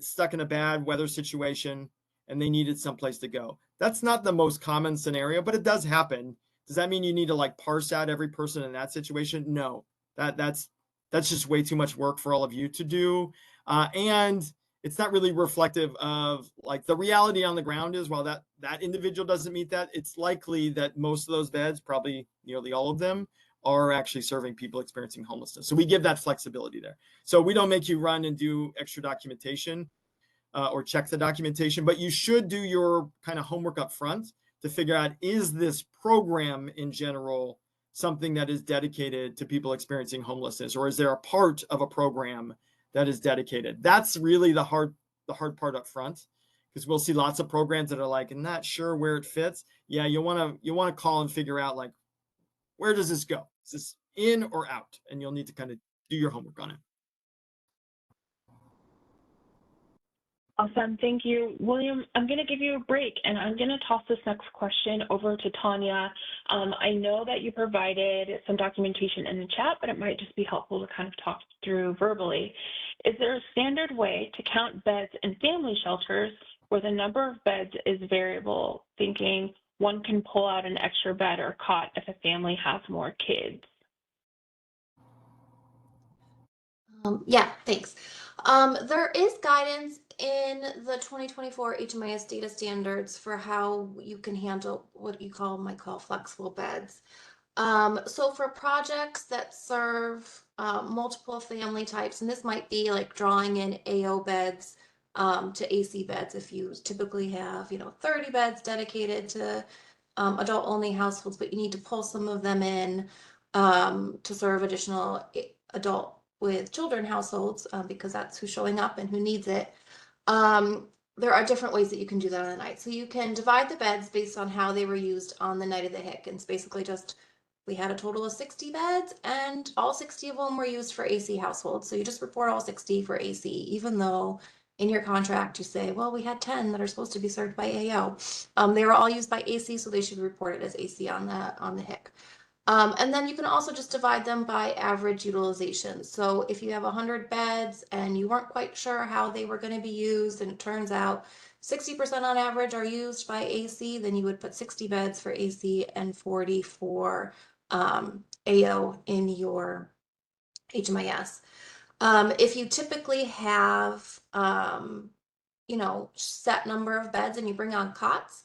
stuck in a bad weather situation, and they needed someplace to go. That's not the most common scenario, but it does happen. Does that mean you need to like parse out every person in that situation? No, that's just way too much work for all of you to do. And it's not really reflective of like the reality on the ground is, while that individual doesn't meet that, it's likely that most of those beds, probably nearly all of them, are actually serving people experiencing homelessness. So we give that flexibility there. So we don't make you run and do extra documentation or check the documentation, but you should do your kind of homework up front to figure out, is this program in general something that is dedicated to people experiencing homelessness, or is there a part of a program that is dedicated? That's really the hard part up front, because we'll see lots of programs that are like, I'm not sure where it fits. Yeah, you want to call and figure out, like, where does this go? Is this in or out? And you'll need to kind of do your homework on it. Awesome. Thank you. William, I'm going to give you a break and I'm going to toss this next question over to Tanya. I know that you provided some documentation in the chat, but it might just be helpful to kind of talk through verbally. Is there a standard way to count beds in family shelters where the number of beds is variable, thinking one can pull out an extra bed or cot if a family has more kids? Yeah, thanks. There is guidance in the 2024 HMIS data standards for how you can handle what you might call flexible beds. So for projects that serve multiple family types, and this might be like drawing in AO beds to AC beds, if you typically have, 30 beds dedicated to adult-only households, but you need to pull some of them in to serve additional adult with children households because that's who's showing up and who needs it. There are different ways that you can do that on the night. So you can divide the beds based on how they were used on the night of the HIC. And it's basically just, we had a total of 60 beds and all 60 of them were used for AC households. So you just report all 60 for AC, even though in your contract you say, well, we had 10 that are supposed to be served by AO. They were all used by AC, so they should report it as AC on the HIC. And then you can also just divide them by average utilization. So if you have 100 beds and you weren't quite sure how they were going to be used, and it turns out 60% on average are used by AC, then you would put 60 beds for AC and 40 for AO in your HMIS. If you typically have, set number of beds and you bring on cots,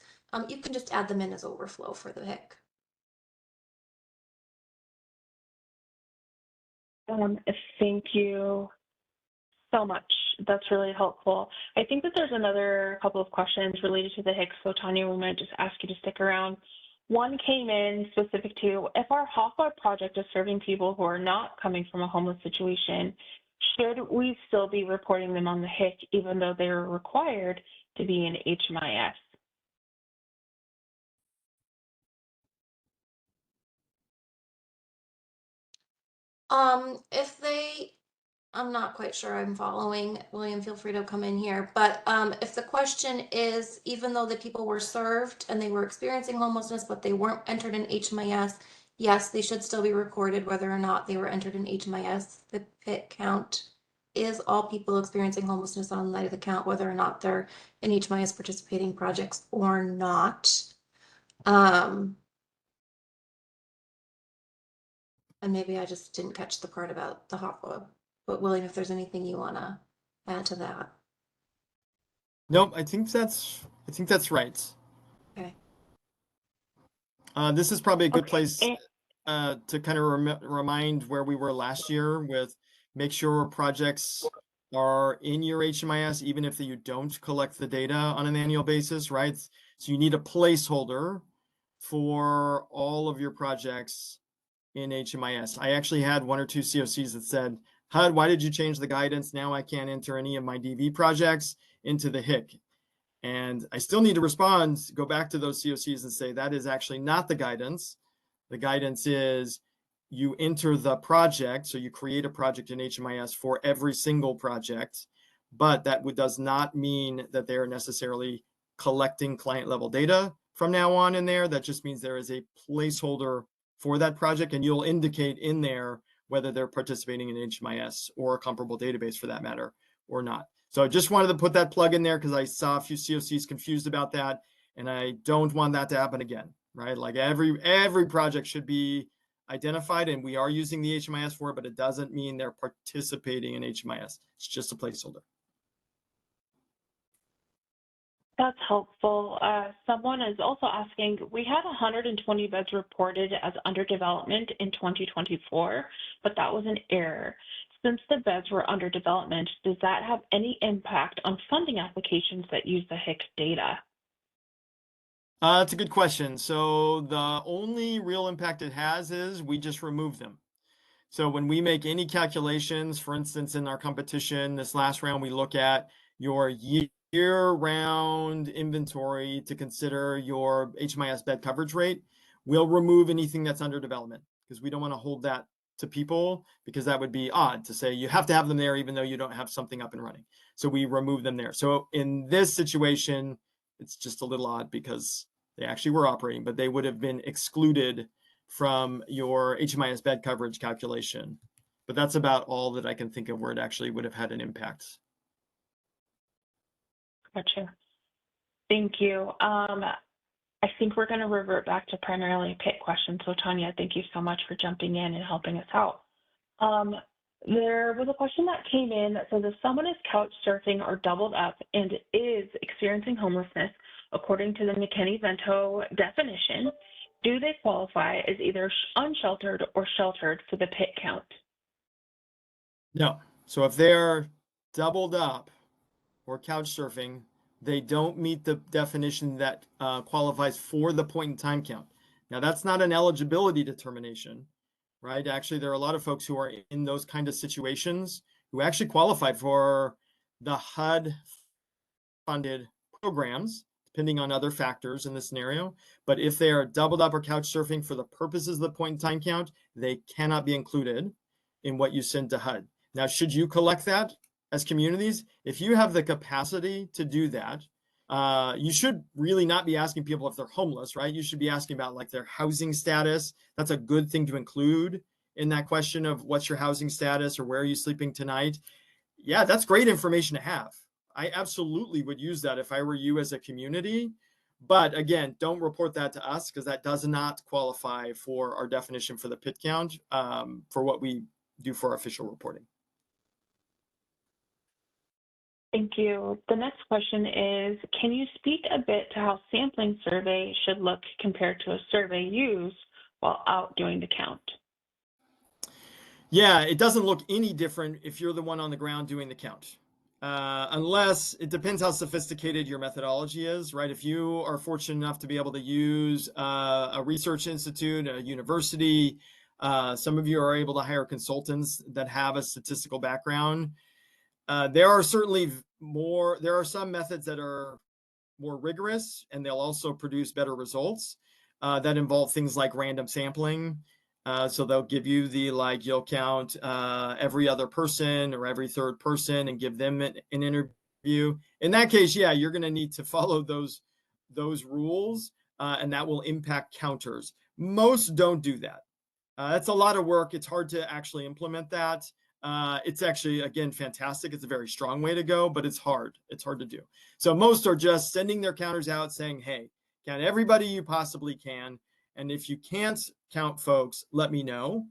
you can just add them in as overflow for the HIC. Thank you so much. That's really helpful. I think that there's another couple of questions related to the HIC, so Tanya, we might just ask you to stick around. One came in specific to, if our HOFA project is serving people who are not coming from a homeless situation, should we still be reporting them on the HIC even though they're required to be in HMIS? If they, I'm not quite sure I'm following. William, feel free to come in here. But if the question is, even though the people were served and they were experiencing homelessness, but they weren't entered in HMIS, yes, they should still be recorded whether or not they were entered in HMIS. The PIT count is all people experiencing homelessness on the night of the count, whether or not they're in HMIS participating projects or not. And maybe I just didn't catch the part about the HOFA. But William, if there's anything you want to add to that. Nope, I think that's right. Okay. This is probably a good Okay. place to kind of remind where we were last year with make sure projects are in your HMIS, even if you don't collect the data on an annual basis, right? So you need a placeholder for all of your projects in HMIS. I actually had one or two COCs that said, HUD, why did you change the guidance? Now I can't enter any of my DV projects into the HIC. And I still need to respond, go back to those COCs and say, that is actually not the guidance. The guidance is you enter the project. So you create a project in HMIS for every single project, but that does not mean that they are necessarily collecting client level data from now on in there. That just means there is a placeholder for that project, and you'll indicate in there whether they're participating in HMIS or a comparable database for that matter or not. So I just wanted to put that plug in there because I saw a few COCs confused about that, and I don't want that to happen again, right? Like every project should be identified, and we are using the HMIS for it, but it doesn't mean they're participating in HMIS. It's just a placeholder. That's helpful. Someone is also asking, we had 120 beds reported as under development in 2024, but that was an error. Since the beds were under development, does that have any impact on funding applications that use the HIC data? That's a good question. So the only real impact it has is we just remove them. So when we make any calculations, for instance, in our competition, this last round, we look at your year-round inventory to consider your HMIS bed coverage rate. We'll remove anything that's under development because we don't want to hold that to people, because that would be odd to say you have to have them there even though you don't have something up and running. So we remove them there. So in this situation, it's just a little odd because they actually were operating, but they would have been excluded from your HMIS bed coverage calculation. But that's about all that I can think of where it actually would have had an impact. Gotcha. Thank you. I think we're going to revert back to primarily PIT questions. So Tanya, thank you so much for jumping in and helping us out. There was a question that came in that says, if someone is couch surfing or doubled up and is experiencing homelessness, according to the McKinney-Vento definition, do they qualify as either unsheltered or sheltered for the PIT count? No. So if they're doubled up or couch surfing, they don't meet the definition that qualifies for the point in time count. Now, that's not an eligibility determination, right? Actually, there are a lot of folks who are in those kind of situations who actually qualify for the HUD funded programs, depending on other factors in the scenario. But if they are doubled up or couch surfing for the purposes of the point in time count, they cannot be included in what you send to HUD. Now, should you collect that as communities? If you have the capacity to do that, you should really not be asking people if they're homeless, right? You should be asking about like their housing status. That's a good thing to include in that question of what's your housing status or where are you sleeping tonight? Yeah, that's great information to have. I absolutely would use that if I were you as a community. But again, don't report that to us because that does not qualify for our definition for the PIT count for what we do for our official reporting. Thank you. The next question is, can you speak a bit to how sampling survey should look compared to a survey used while out doing the count? Yeah, it doesn't look any different if you're the one on the ground doing the count. Unless it depends how sophisticated your methodology is, right? If you are fortunate enough to be able to use a research institute, a university, some of you are able to hire consultants that have a statistical background. There are certainly there are some methods that are more rigorous and they'll also produce better results that involve things like random sampling. So they'll give you you'll count every other person or every third person and give them an interview. In that case, yeah, you're going to need to follow those rules and that will impact counters. Most don't do that. That's a lot of work. It's hard to actually implement that. It's actually, again, fantastic. It's a very strong way to go, but it's hard. It's hard to do. So most are just sending their counters out saying, hey, count everybody you possibly can. And if you can't count folks, let me know.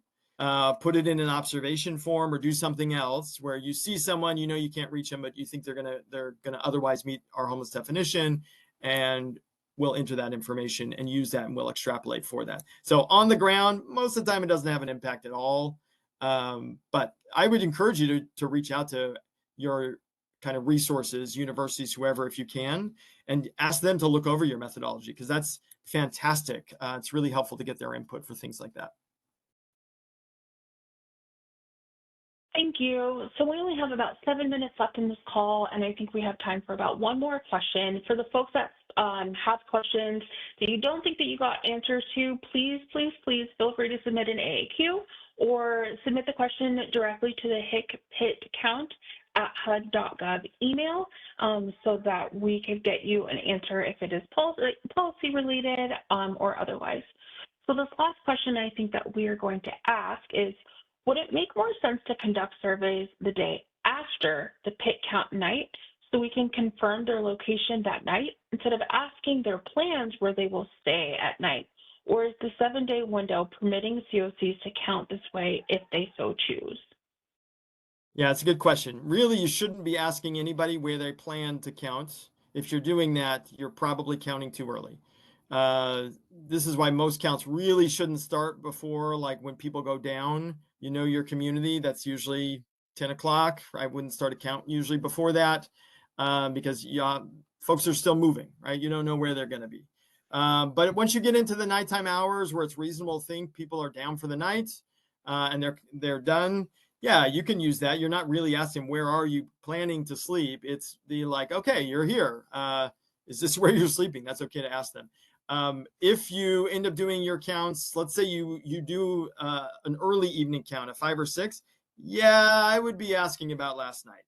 Put it in an observation form or do something else where you see someone, you know, you can't reach them, but you think they're gonna otherwise meet our homeless definition, and we'll enter that information and use that and we'll extrapolate for that. So on the ground, most of the time it doesn't have an impact at all. But I would encourage you to reach out to your kind of resources, universities, whoever, if you can, and ask them to look over your methodology because that's fantastic. It's really helpful to get their input for things like that. Thank you. So we only have about 7 minutes left in this call, and I think we have time for about one more question. For the folks that have questions that you don't think that you got answers to, please feel free to submit an AAQ or submit the question directly to the HIC PIT count at HUD.gov email so that we can get you an answer if it is policy related or otherwise. So this last question I think that we are going to ask is, would it make more sense to conduct surveys the day after the PIT count night so we can confirm their location that night instead of asking their plans where they will stay at night? Or is the 7-day window permitting COCs to count this way if they so choose? Yeah, it's a good question. Really, you shouldn't be asking anybody where they plan to count. If you're doing that, you're probably counting too early. This is why most counts really shouldn't start before, like when people go down, you know, your community, that's usually 10 o'clock. I wouldn't start a count usually before that because folks are still moving, right? You don't know where they're going to be. But once you get into the nighttime hours where it's reasonable to think people are down for the night and they're done, yeah, you can use that. You're not really asking where are you planning to sleep. It's the like, okay, you're here. Is this where you're sleeping? That's okay to ask them. If you end up doing your counts, let's say you do an early evening count at 5 or 6, yeah, I would be asking about last night,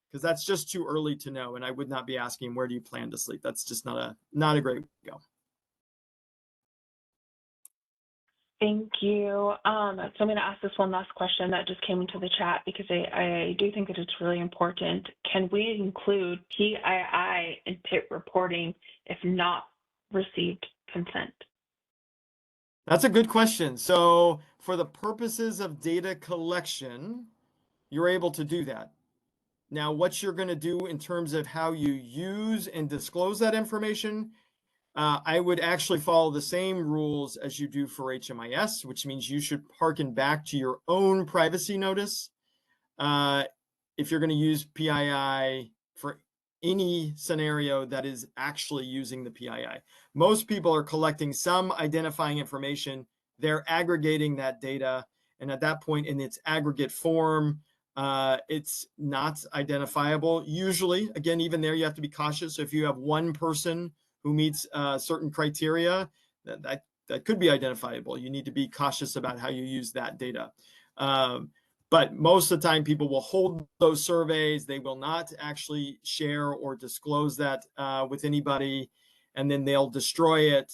because that's just too early to know, and I would not be asking where do you plan to sleep. That's just not a great way to go. Thank you. So I'm going to ask this one last question that just came into the chat, because I do think that it's really important. Can we include PII in PIT reporting if not received consent? That's a good question. So for the purposes of data collection, you're able to do that. Now, what you're going to do in terms of how you use and disclose that information, I would actually follow the same rules as you do for HMIS, which means you should hearken back to your own privacy notice if you're going to use PII for any scenario that is actually using the PII. Most people are collecting some identifying information. They're aggregating that data, and at that point in its aggregate form, it's not identifiable. Usually, again, even there, you have to be cautious. So if you have one person who meets certain criteria, that could be identifiable. You need to be cautious about how you use that data. But most of the time, people will hold those surveys. They will not actually share or disclose that with anybody, and then they'll destroy it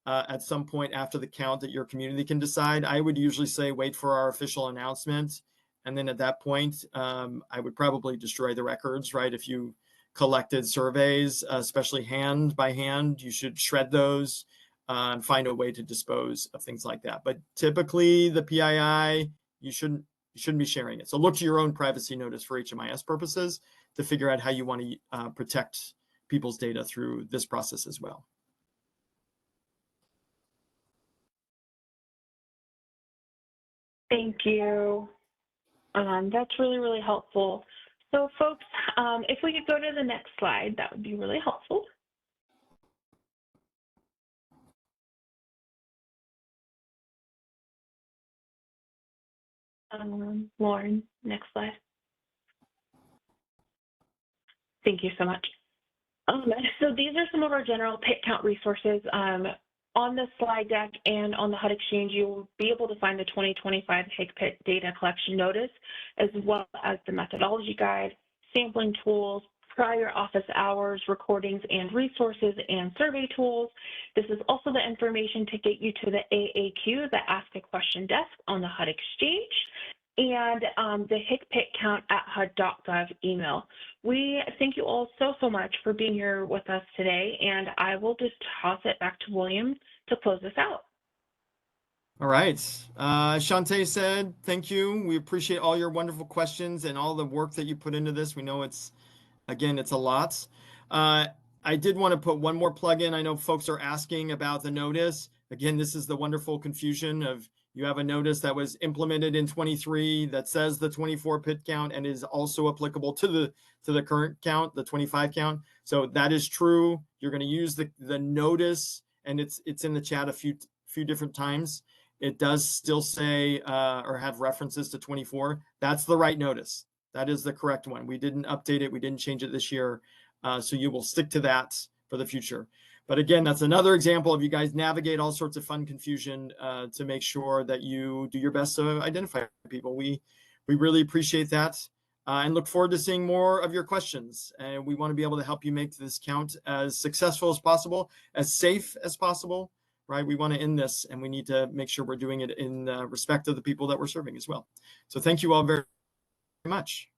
at some point after the count that your community can decide. I would usually say wait for our official announcement, and then at that point, I would probably destroy the records, right? If you collected surveys, especially hand by hand, you should shred those and find a way to dispose of things like that. But typically, the PII, you shouldn't be sharing it. So look to your own privacy notice for HMIS purposes to figure out how you want to protect people's data through this process as well. Thank you. That's really, really helpful. So folks, if we could go to the next slide, that would be really helpful. Lauren, next slide. Thank you so much. So these are some of our general PIT count resources. On the slide deck and on the HUD Exchange, you'll be able to find the 2025 HIG-PIT data collection notice, as well as the methodology guide, sampling tools, prior office hours, recordings and resources, and survey tools. This is also the information to get you to the AAQ, the Ask a Question desk on the HUD Exchange, and the HIG-PIT count at HUD.gov email. We thank you all so much for being here with us today, and I will just toss it back to William to close this out. All right. Shantae said, thank you. We appreciate all your wonderful questions and all the work that you put into this. We know it's a lot. I did want to put one more plug in. I know folks are asking about the notice. Again, this is the wonderful confusion of you have a notice that was implemented in 23 that says the 24 PIT count and is also applicable to the current count, the 25 count. So that is true. You're going to use the notice, and it's in the chat a few different times. It does still say or have references to 24. That's the right notice. That is the correct one. We didn't update it. We didn't change it this year. So you will stick to that for the future. But again, that's another example of you guys navigate all sorts of fun confusion to make sure that you do your best to identify people. We really appreciate that and look forward to seeing more of your questions. And we want to be able to help you make this count as successful as possible, as safe as possible, right? We want to end this, and we need to make sure we're doing it in respect of the people that we're serving as well. So thank you all very much.